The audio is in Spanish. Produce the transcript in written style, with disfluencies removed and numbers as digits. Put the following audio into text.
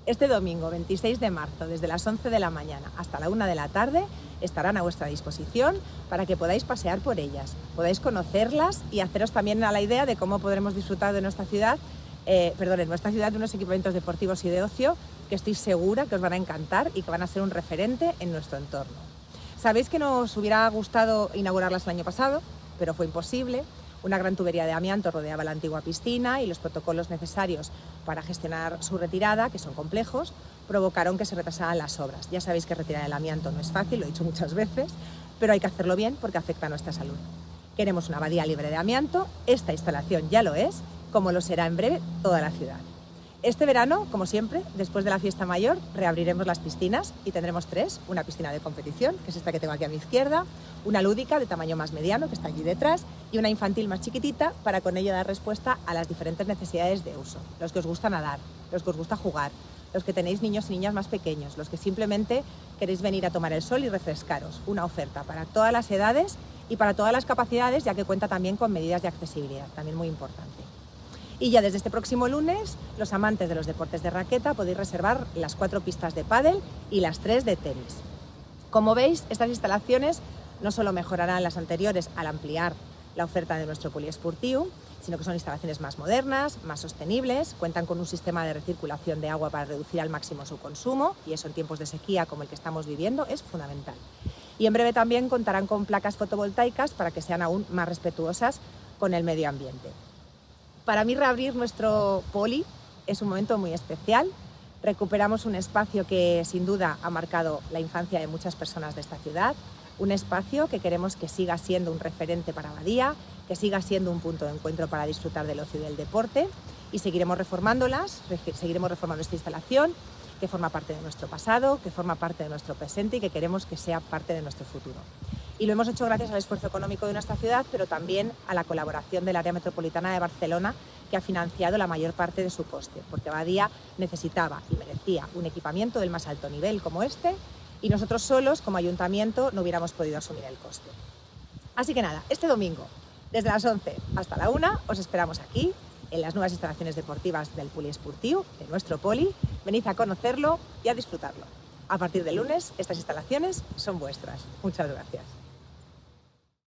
Este domingo 26 de marzo, desde las 11 de la mañana hasta la 1 de la tarde, estarán a vuestra disposición para que podáis pasear por ellas, podáis conocerlas y haceros también a la idea de cómo podremos disfrutar de nuestra ciudad, en nuestra ciudad de unos equipamientos deportivos y de ocio que estoy segura que os van a encantar y que van a ser un referente en nuestro entorno. Sabéis que nos hubiera gustado inaugurarlas el año pasado, pero fue imposible. Una gran tubería de amianto rodeaba la antigua piscina y los protocolos necesarios para gestionar su retirada, que son complejos, provocaron que se retrasaran las obras. Ya sabéis que retirar el amianto no es fácil, lo he dicho muchas veces, pero hay que hacerlo bien porque afecta a nuestra salud. Queremos una abadía libre de amianto, esta instalación ya lo es, como lo será en breve toda la ciudad. Este verano, como siempre, después de la fiesta mayor, reabriremos las piscinas y tendremos tres: una piscina de competición, que es esta que tengo aquí a mi izquierda, una lúdica de tamaño más mediano, que está allí detrás, y una infantil más chiquitita para con ello dar respuesta a las diferentes necesidades de uso. Los que os gusta nadar, los que os gusta jugar, los que tenéis niños y niñas más pequeños, los que simplemente queréis venir a tomar el sol y refrescaros. Una oferta para todas las edades y para todas las capacidades, ya que cuenta también con medidas de accesibilidad, también muy importante. Y ya desde este próximo lunes, los amantes de los deportes de raqueta podéis reservar las 4 pistas de pádel y las 3 de tenis. Como veis, estas instalaciones no solo mejorarán las anteriores al ampliar la oferta de nuestro poliesportiu, sino que son instalaciones más modernas, más sostenibles, cuentan con un sistema de recirculación de agua para reducir al máximo su consumo, y eso en tiempos de sequía como el que estamos viviendo es fundamental. Y en breve también contarán con placas fotovoltaicas para que sean aún más respetuosas con el medio ambiente. Para mí, reabrir nuestro poli es un momento muy especial. Recuperamos un espacio que sin duda ha marcado la infancia de muchas personas de esta ciudad, un espacio que queremos que siga siendo un referente para Abadía, que siga siendo un punto de encuentro para disfrutar del ocio y del deporte, y seguiremos reformándolas, seguiremos reformando esta instalación que forma parte de nuestro pasado, que forma parte de nuestro presente y que queremos que sea parte de nuestro futuro. Y lo hemos hecho gracias al esfuerzo económico de nuestra ciudad, pero también a la colaboración del Área Metropolitana de Barcelona, que ha financiado la mayor parte de su coste, porque Abadía necesitaba y merecía un equipamiento del más alto nivel como este, y nosotros solos, como ayuntamiento, no hubiéramos podido asumir el coste. Así que nada, este domingo, desde las 11 hasta la 1, os esperamos aquí, en las nuevas instalaciones deportivas del poliesportiu, de nuestro poli. Venid a conocerlo y a disfrutarlo. A partir del lunes, estas instalaciones son vuestras. Muchas gracias.